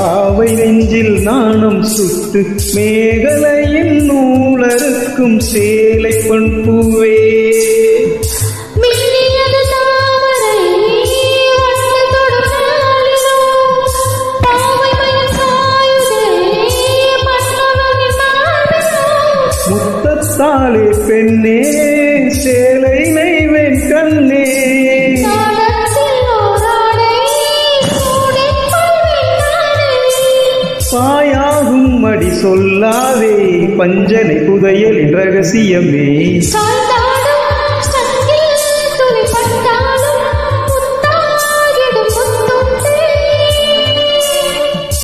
பாவை நெஞ்சில் நாணம் சுட்டு மேகலையின் நூலறுக்கும் சேலை பொன் பூவே. முத்தத்தாலே பெண்ணே சேலை நெய்வேன் கண்ணே. பாயாகும் அடி சொல்லாதே பஞ்சனை புதையலின் ரகசியமே.